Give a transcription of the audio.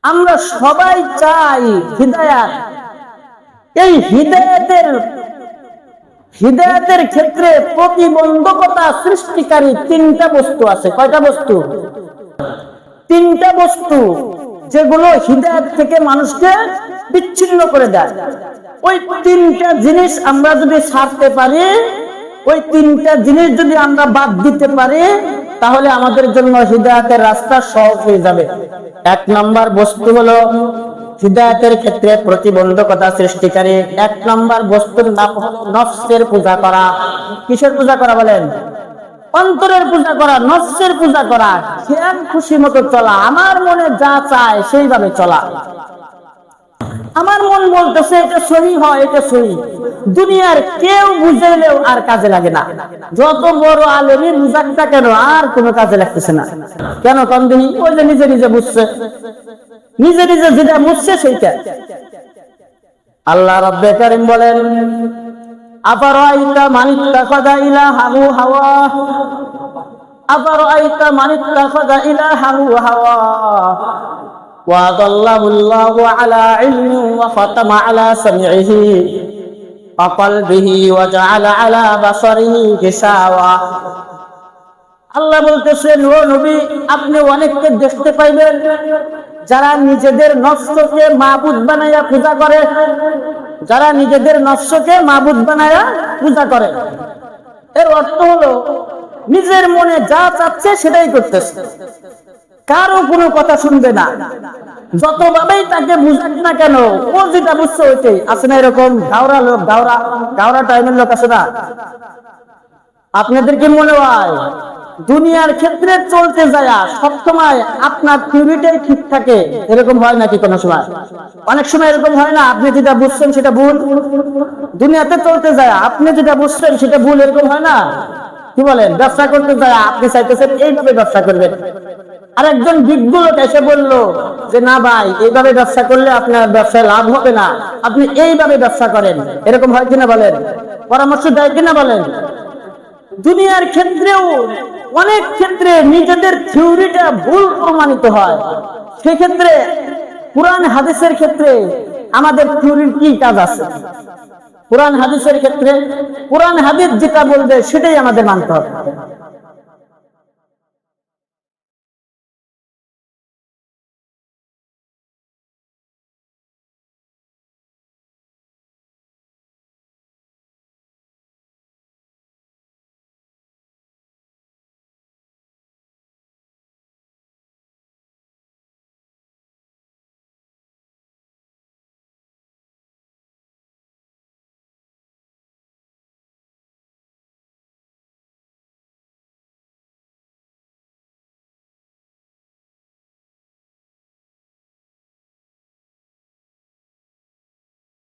আমরা সবাই চাই হিদায়াত। এই হিদায়াতের ক্ষেত্রে প্রতিবন্ধকতা সৃষ্টিকারী তিনটা বস্তু আছে। কয়টা বস্তু? তিনটা বস্তু, যেগুলো হিদায়াত থেকে মানুষকে বিচ্ছিন্ন করে দেয়। ওই তিনটা জিনিস আমরা যদি ছাড়তে পারি, ওই তিনটা জিনিস যদি আমরা বাদ দিতে পারি, তাহলে আমাদের জন্য হিদায়াতের রাস্তা সহজ হয়ে যাবে। এক নম্বর বস্তু হলো হিদায়াতের ক্ষেত্রে প্রতিবন্ধকতা সৃষ্টিকারী এক নম্বর বস্তুর নাম হলো নফসের পূজা করা। কিসের পূজা করা বলেন? অন্তরের পূজা করা, নফসের পূজা করা, খেয়াল খুশি মতো চলা, আমার মনে যা চায় সেইভাবে চলা। আমার মন বলতেছে এটা সহি হয়, এটা সহি, দুনিয়ার কেউ বুঝাইলেও আর কাজে লাগে না। যত বড় আলেমই বুঝাকটা কেন, আর কোনো কাজে লাগতেছে না। কেন কন্দিনী? ওই যে নিজে নিজে বুঝছে, নিজে নিজে যেটা বুঝছে সেইটা। আল্লাহ রাব্বে কারীম বলেন, আফারাআইতা মান ইত্তাখাযা ইলাহাহু হাওয়া, আফারাআইতা মান ইত্তাখাযা ইলাহাহু হাওয়া ওয়া আদাল্লাহুল্লাহু আলা ইলমিন ওয়া খাতামা আলা সামিইহি ওয়া কলবিহি ওয়া জাআলা আলা বাসারিহি গিশাওয়া। আল্লাহ বলতেছেন, ও নবী, আপনি অনেককে দেখতে পাইবেন যারা নিজেদের নফসকে মাবুদ বানায়া পূজা করে, যারা নিজেদের নফসকে মাবুদ বানায়া পূজা করে। এর অর্থ হলো নিজের মনে যা চাচ্ছে সেটাই করতেছে, কারো কোনো কথা শুনবে না। যতভাবেই তাকে বুঝাক না কেন, ও যেটা বুঝছে ওইটাই। আছে না এরকম গাওরা লোক, গাওরা টাইমের লোক আছে না? আপনাদের কি মনে হয় দুনিয়ার ক্ষেত্রে চলতে যায় সবসময় আপনার থিওরিটাই ঠিক থাকে? এরকম হয় নাকি কোনো সময়? অনেক সময় এরকম হয় না, আপনি যেটা বুঝছেন সেটা ভুল। দুনিয়াতে চলতে যায় আপনি যেটা বুঝছেন সেটা ভুল, এরকম হয় না? কি বলেন? ব্যবসা করতে যায় আপনি চাইতেছেন এইভাবে ব্যবসা করবেন, আর একজন বিজ্ঞ লোক এসে বললো যে না ভাই, এইভাবে ব্যবসা করলে আপনার ব্যবসায় লাভ হবে না, আপনি এইভাবে ব্যবসা করেন। এরকম হয় কিনা বলেন? পরামর্শ দেয় কিনা বলেন? দুনিয়ার ক্ষেত্রেও অনেক ক্ষেত্রে নিজেদের থিওরিটা ভুল প্রমাণিত হয়। সেক্ষেত্রে কুরআন হাদিসের ক্ষেত্রে আমাদের থিওরির কি কাজ আছে? কুরআন হাদিসের ক্ষেত্রে কুরআন হাদিস যেটা বলবে সেটাই আমাদের মানতে হবে।